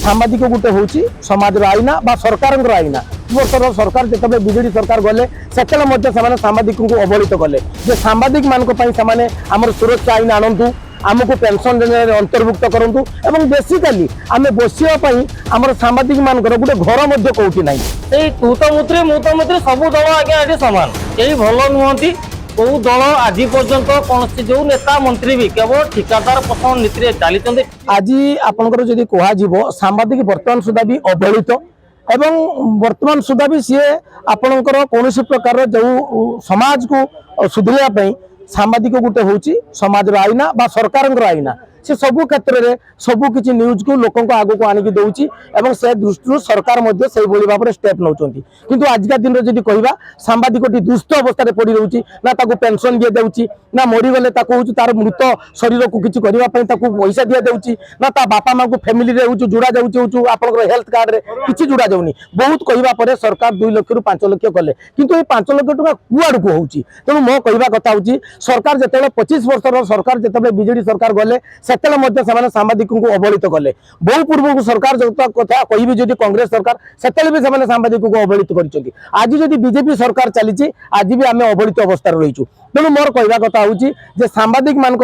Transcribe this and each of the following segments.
सांबादिक गोटे हूँ समाज आईना बा सरकार आईना वर्षर सरकार जिते विजेडी सरकार गले से सांबादिक को अवहेलित कले जे सांबादिक मानी आम सुरक्षा आईन आणतु आमको पेंशन अंतर्भुक्त करूँ एवं बेसिकाली आम बसापी आम सांबादिक मान गोटे घर कौटी ना तू तो मुत्री सब दल आज्ञा सामान कई भल नुहति कौ दल आज पर्यंत कौन जो नेता मंत्री भी केवल ठिकादार पसंद नीति चली आज आपंकर जदि कह सांबादिक बर्तमान सुधा भी अवहेलित एवं वर्तमान सुधा भी सी आपणकर कौन प्रकार जो समाज को सुधरवाई सांबादिक गोटे हूँ समाज आईना बा सरकार आईना से सबु क्षेत्र में सबु किसी न्यूज को लोकों को आगो को आनिकी दौची एवं से दृष्टि सरकार भाव में स्टेप नौ किंतु आजिका दिन में जब कह सांबादिक दुष्ट अवस्था पड़ रही ना पेंशन दी जाऊँगी ना मरीगले तार मृत शरीर को किसी करने पैसा दि जाऊँगी ना बापा माँ को फैमिली जोड़ा जाऊँ आप हेल्थ कार्ड में किसी जोड़ा जाऊनी बहुत कहवा सरकार 2 लाख रु 5 लाख कले किंतु ये 5 लाख टका कुआड़ को होची तेणु मो कहवा कथा हूँ सरकार जिते 25 वर्षर सरकार जिते बीजेडी सरकार गले से सांबादिक को अवहेलित कले बहु पूर्व सरकार जो कथा कहि जदि कांग्रेस सरकार से सांबादिक को अवहेलित कर आज जदि बीजेपी सरकार चली आज भी आम अवहेलित अवस्था रहीचु तेणु मोर कहवा कथा हूँ सांबादिक मान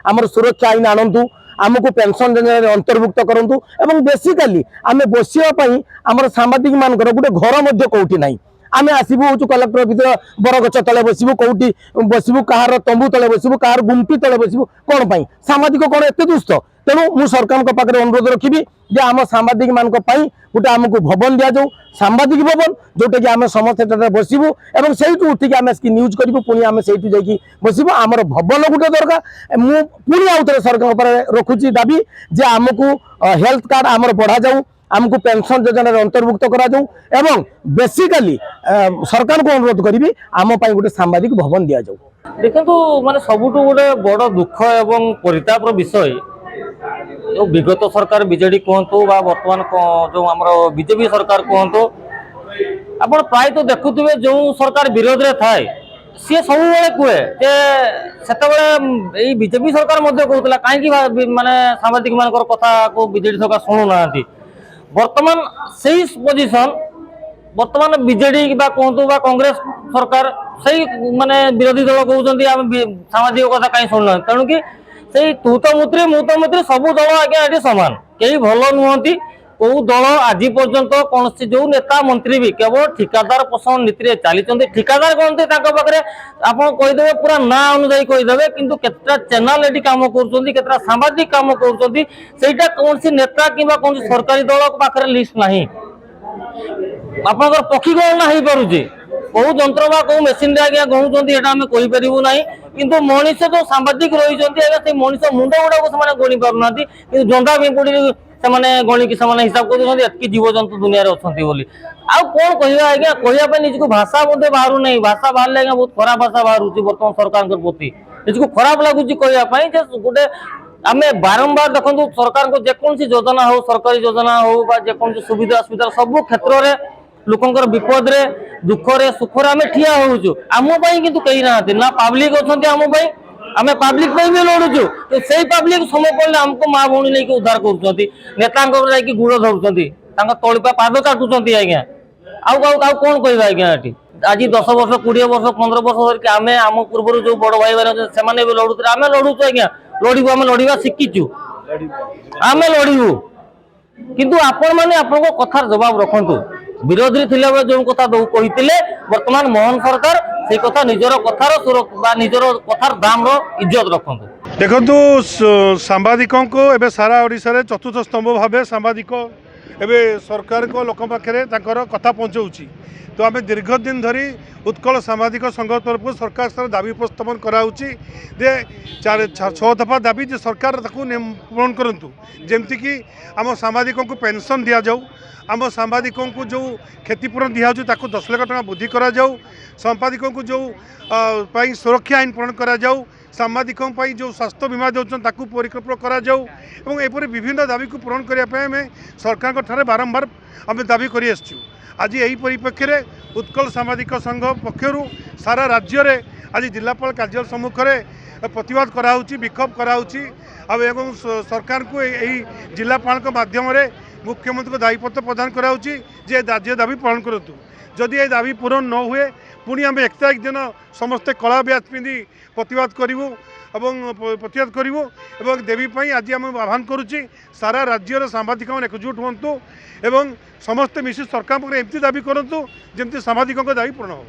आम सुरक्षा आईन आणतु आमको पेंशन अंतर्भुक्त करूँ एवं बेसिकाली आम बसापी आम सांबादिक मान गोटे घर कौटी ना आम आसबू हूँ कलेक्टर भर बरगछ तले बसबू कौटी बसबू कहार तंबू तले बसबू कहार गुमटी तले बसबू कौन पाई सांबादिक कौन एत दुष्ट तेणु मु सरकार पाखे अनुरोध रखी जे आम सांबादिक मान गोटे आमको भवन दि जाऊ सांबादिक भवन जोटा कि आम समस्त बसबू और से उठिक आम न्यूज करूँ पुणी आम से बसबू आमर भवन गोटे दरकार मु पुणी आउ थे सरकार रखुची दाबी जे आमको हेल्थ कार्ड आमर बढ़ा जाऊ आमको पेंशन योजना अंतर्भुक्त करा जाऊ एवं बेसिकाली सरकार को अनुरोध करी आम गोटे सांबादिक भवन दि जाऊ देखु माने सबुठ गोटे बड़ दुख एवं परिताप विषय जो विगत सरकार बीजेडी कहतु बर्तमान जो आम बीजेपी सरकार कहतु आप प्राय तो देखुवे जो सरकार विरोध में थाए सी सब कहे से बीजेपी सरकार कहला कहीं माने सांबादिक मान कथा को बीजेडी सरकार शुणुना बर्तमान से पोजिशन बर्तमान बीजेडी कहतु कांग्रेस सरकार से माने विरोधी दल कहते सामाजिक कथा कहीं शुणुना तेणु कि तू तो मुत्री सब दल आज्ञा सामान कई भल नुहति कौ दल आज पर्यंत कौन जो नेता मंत्री भी केवल ठिकादार पसंद नीति चली ठिकादार कहते पाखे आप कहीदे पूरा ना अनुजाई कहीदे किंतु केतटा चैनल ये कम कर सांबादिक कम कर कौन नेता कि कौन सरकारी दल पाखे लिस्ट ना आप पक्षीगणना हो पारे कौ जंत्र कौ मेसीन आज्ञा गणुंट आम कहीपरू ना किंतु मनीष जो सांबादिक रही मनीष मुंड गुड़ा गणी पारना कि जंदा पिंपुड़ी से गणिकी से हिसाब कर जीव जंतु दुनिया अच्छा आउ कौन कह आज्ञा कहवाई निजक भाषा बाहर ना भाषा बाहर आज्ञा बहुत खराब भाषा बाहर बर्तमान सरकार प्रति निजक खराब लगुच कहवाई गोटे आम बारंबार देखो सरकार को जेकोसी योजना हो सरकारी योजना हो जेकोसी सुविधा असुविधा सब क्षेत्र में लोकंर विपद रे दुख रे सुख रे आम ठिया होचु आमपाई किंतु कहीं ना पब्लिक अच्छा आम पब्लिक भी लड़ुचु तो से पब्लिक समय पड़े आमको माँ भौणी नहीं उद्धार कर नेता गुड़ धरुंच तलिपा पाद चाटुंट आज्ञा आउ कौन कह आज्ञा ये आज 10 वर्ष 20 वर्ष 15 वर्ष धरिक आम आम पूर्व जो बड़ भाई मैंने भी लड़ुते आम लड़ुचु आज्ञा लड़ू आम लड़वा शिखीचु आम लड़ू किंतु आपण मैंने आपण कथार जवाब रखु विरोधी थिला जो कथा कहते वर्तमान मोहन सरकार से कथा निजर कथार निजर कथार दाम इज्जत रखु देखु सांबादिकों को एवं सारा ओडिशा चतुर्थ स्तंभ भाव सांबादिक एवं सरकार को लोक पाखे कथा पहुँचाऊँगी तो आम दीर्घ दिन धरी उत्कल सामाजिक संघ तरफ सरकार सर दाबी उपस्थापन कराऊँचे 6 दफा दाबी जे सरकार पूरण करूँ जमती कि आम सामाजिकों को पेंशन दि जाऊ आम सांबादिकों को जो क्षतिपूरण दिया 10 लाख टका वृद्धि करा जाऊ संपादिकों को जो सुरक्षा आईन प्रण करा जाऊ सांबादिकों जो स्वास्थ्य बीमा देते परिकल्पना करा जाऊ एवं एपरी विभिन्न दाबी को पूरण करने सरकार ठारे बारंबार आम दाबी कर आज यही परिप्रेक्षी में उत्कल सामाजिक संघ पक्षर सारा राज्य में आज जिलापाल कार्यालय सम्मुख में प्रतिवाद कराऊँच विक्षोभ कराऊँच एवं सरकार को यही जिलापाल माध्यम मुख्यमंत्री को दायीपत्र प्रदान कराऊँगी जे राज्य दाबी पूरण करूँ जदि ये दाबी पूरण न हुए पुणी आम 1 तारिख दिन समस्ते कला ब्याज पिंधि प्रतिवाद करूँ प्रतिवाद करूँ और देवी आज आम आह्वान करुच्ची सारा राज्यर सांबादिक एकजुट हूँ एवं समस्ते मिसी सरकार एमती दाबी करूँ जमती सांबादिकों दाबी पूर्ण हो।